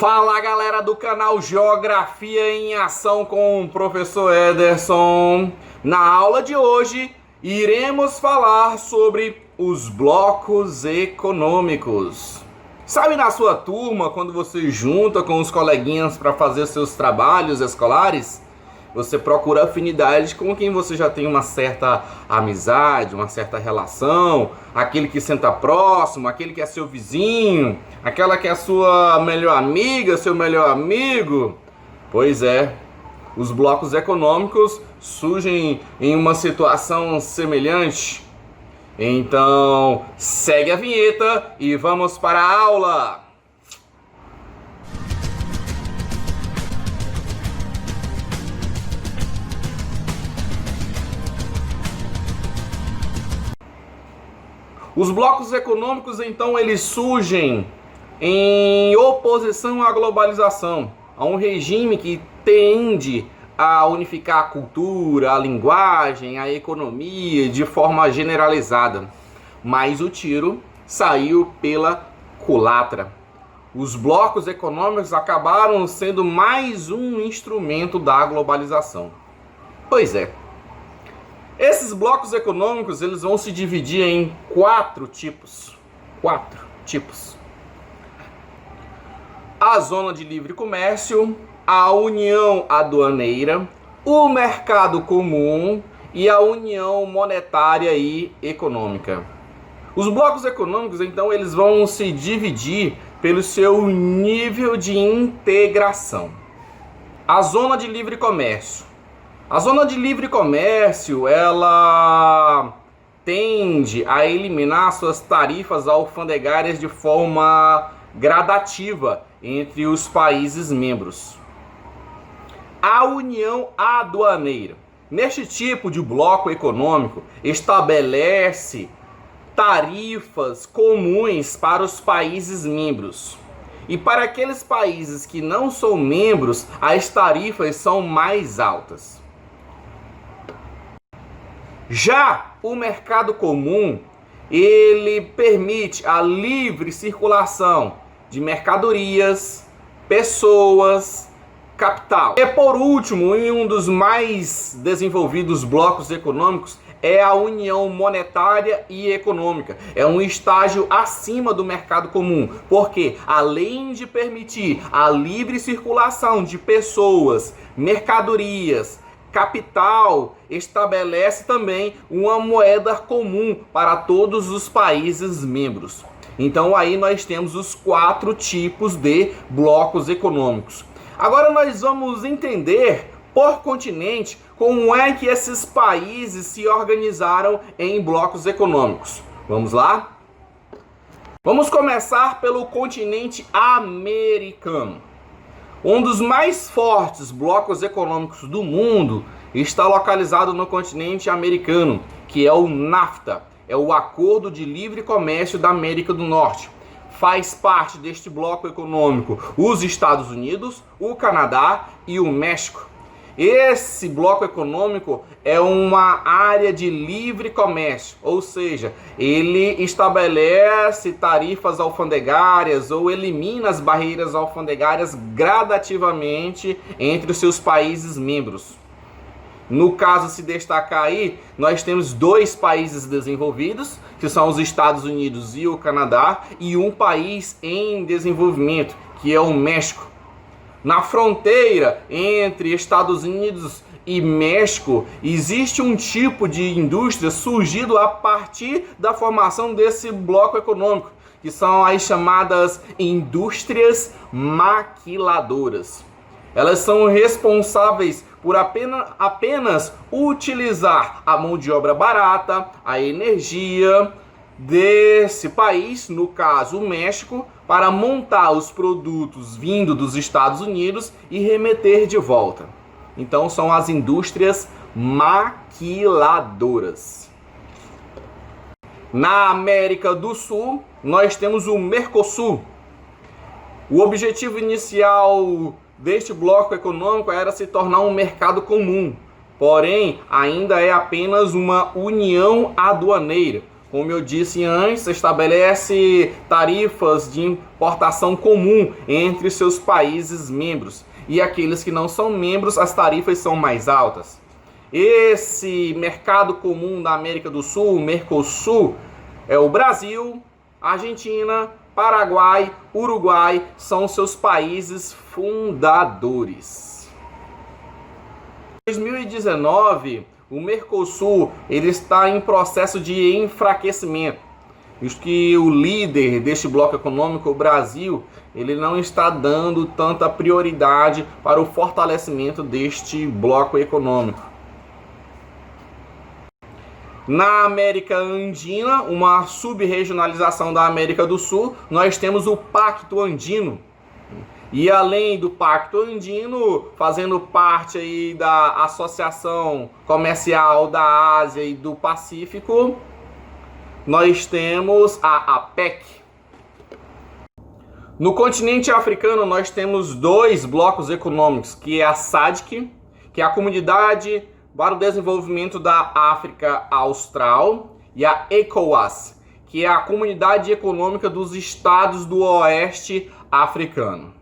Fala galera do canal Geografia em Ação com o professor Ederson. Na aula de hoje iremos falar sobre os blocos econômicos. Sabe, na sua turma, quando você junta com os coleguinhas para fazer seus trabalhos escolares, você procura afinidade com quem você já tem uma certa amizade, uma certa relação, aquele que senta próximo, aquele que é seu vizinho, aquela que é sua melhor amiga, seu melhor amigo. Pois é, os blocos econômicos surgem em uma situação semelhante. Então, segue a vinheta e vamos para a aula! Os blocos econômicos, então, eles surgem em oposição à globalização, a um regime que tende a unificar a cultura, a linguagem, a economia de forma generalizada. Mas o tiro saiu pela culatra. Os blocos econômicos acabaram sendo mais um instrumento da globalização. Pois é. Esses blocos econômicos, eles vão se dividir em quatro tipos. A zona de livre comércio, a união aduaneira, o mercado comum e a união monetária e econômica. Os blocos econômicos, então, eles vão se dividir pelo seu nível de integração. A zona de livre comércio. A zona de livre comércio, ela tende a eliminar suas tarifas alfandegárias de forma gradativa entre os países membros. A união aduaneira. Neste tipo de bloco econômico, estabelece tarifas comuns para os países membros. E para aqueles países que não são membros, as tarifas são mais altas. Já o mercado comum, ele permite a livre circulação de mercadorias, pessoas, capital. E por último, em um dos mais desenvolvidos blocos econômicos, é a união monetária e econômica. É um estágio acima do mercado comum, porque além de permitir a livre circulação de pessoas, mercadorias, capital, estabelece também uma moeda comum para todos os países membros. Então aí nós temos os quatro tipos de blocos econômicos. Agora nós vamos entender por continente como é que esses países se organizaram em blocos econômicos. Vamos lá? Vamos começar pelo continente americano. Um dos mais fortes blocos econômicos do mundo está localizado no continente americano, que é o NAFTA, é o Acordo de Livre Comércio da América do Norte. Faz parte deste bloco econômico os Estados Unidos, o Canadá e o México. Esse bloco econômico é uma área de livre comércio, ou seja, ele estabelece tarifas alfandegárias ou elimina as barreiras alfandegárias gradativamente entre os seus países membros. No caso, se destacar aí, nós temos dois países desenvolvidos, que são os Estados Unidos e o Canadá, e um país em desenvolvimento, que é o México. Na fronteira entre Estados Unidos e México, existe um tipo de indústria surgido a partir da formação desse bloco econômico, que são as chamadas indústrias maquiladoras. Elas são responsáveis por apenas utilizar a mão de obra barata, a energia desse país, no caso o México, para montar os produtos vindo dos Estados Unidos e remeter de volta. Então são as indústrias maquiladoras. Na América do Sul, nós temos o Mercosul. O objetivo inicial deste bloco econômico era se tornar um mercado comum, porém ainda é apenas uma união aduaneira, como eu disse antes, estabelece tarifas de importação comum entre seus países membros. E aqueles que não são membros, as tarifas são mais altas. Esse mercado comum da América do Sul, o Mercosul, é o Brasil, Argentina, Paraguai, Uruguai, são seus países fundadores. Em 2019, o Mercosul ele está em processo de enfraquecimento, visto que o líder deste bloco econômico, o Brasil, ele não está dando tanta prioridade para o fortalecimento deste bloco econômico. Na América Andina, uma sub-regionalização da América do Sul, nós temos o Pacto Andino. E além do Pacto Andino, fazendo parte aí da Associação Comercial da Ásia e do Pacífico, nós temos a APEC. No continente africano, nós temos dois blocos econômicos, que é a SADC, que é a Comunidade para o Desenvolvimento da África Austral, e a ECOWAS, que é a Comunidade Econômica dos Estados do Oeste Africano.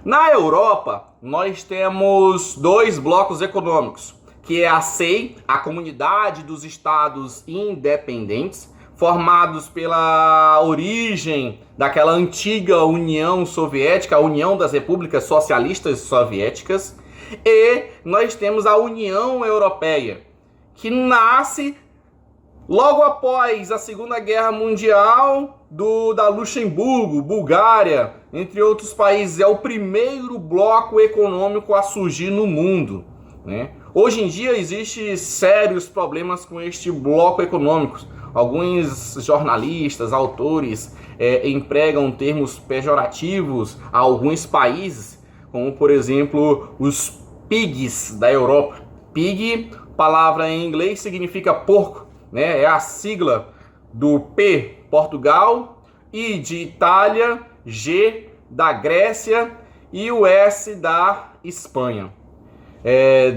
Na Europa, nós temos dois blocos econômicos, que é a CEI, a Comunidade dos Estados Independentes, formados pela origem daquela antiga União Soviética, a União das Repúblicas Socialistas Soviéticas, e nós temos a União Europeia, que nasce logo após a Segunda Guerra Mundial da Luxemburgo, Bulgária, entre outros países. É o primeiro bloco econômico a surgir no mundo, né? Hoje em dia existem sérios problemas com este bloco econômico. Alguns jornalistas, autores empregam termos pejorativos a alguns países, como por exemplo os PIGs da Europa. PIG, palavra em inglês, significa porco, né? É a sigla do P, Portugal, I de Itália, G da Grécia e o S da Espanha.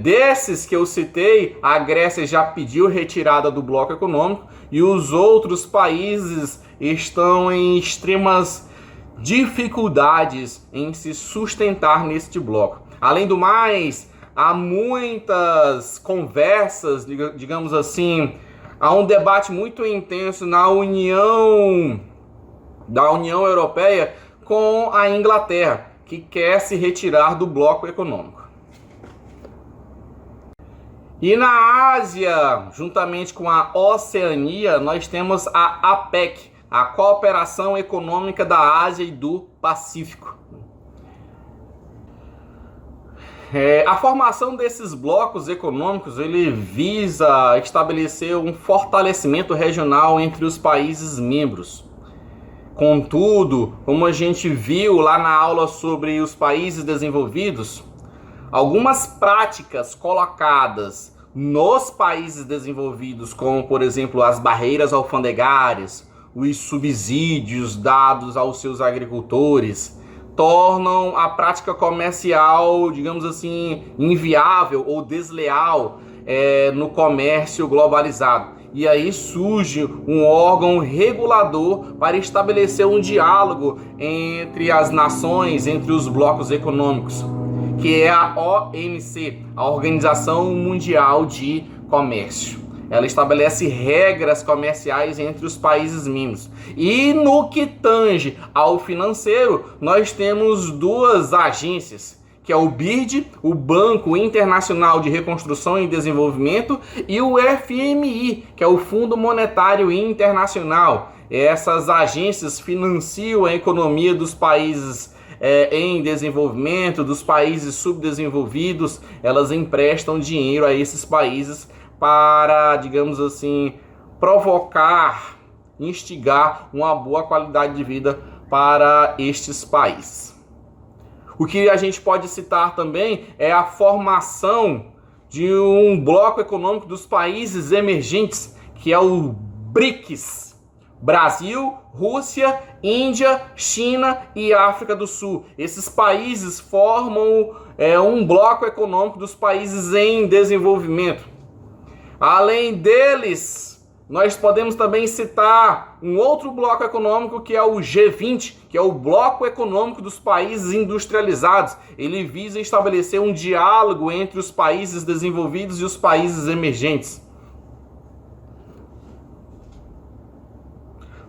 Desses que eu citei, a Grécia já pediu retirada do bloco econômico e os outros países estão em extremas dificuldades em se sustentar neste bloco. Além do mais, há muitas conversas, digamos assim, há um debate muito intenso da União Europeia com a Inglaterra, que quer se retirar do bloco econômico. E na Ásia, juntamente com a Oceania, nós temos a APEC, a Cooperação Econômica da Ásia e do Pacífico. A formação desses blocos econômicos, ele visa estabelecer um fortalecimento regional entre os países membros. Contudo, como a gente viu lá na aula sobre os países desenvolvidos, algumas práticas colocadas nos países desenvolvidos, como por exemplo as barreiras alfandegárias, os subsídios dados aos seus agricultores, tornam a prática comercial, digamos assim, inviável ou desleal no comércio globalizado. E aí surge um órgão regulador para estabelecer um diálogo entre as nações, entre os blocos econômicos, que é a OMC, a Organização Mundial de Comércio. Ela estabelece regras comerciais entre os países membros. E no que tange ao financeiro, nós temos duas agências, que é o BID, o Banco Internacional de Reconstrução e Desenvolvimento, e o FMI, que é o Fundo Monetário Internacional. Essas agências financiam a economia dos países em desenvolvimento, dos países subdesenvolvidos. Elas emprestam dinheiro a esses países para, digamos assim, provocar, instigar uma boa qualidade de vida para estes países. O que a gente pode citar também é a formação de um bloco econômico dos países emergentes, que é o BRICS: Brasil, Rússia, Índia, China e África do Sul. Esses países formam um bloco econômico dos países em desenvolvimento. Além deles, nós podemos também citar um outro bloco econômico que é o G20, que é o bloco econômico dos países industrializados. Ele visa estabelecer um diálogo entre os países desenvolvidos e os países emergentes.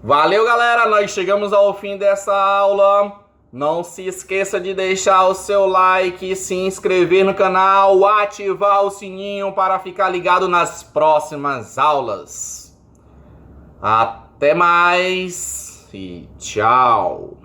Valeu, galera! Nós chegamos ao fim dessa aula. Não se esqueça de deixar o seu like, se inscrever no canal, ativar o sininho para ficar ligado nas próximas aulas. Até mais e tchau!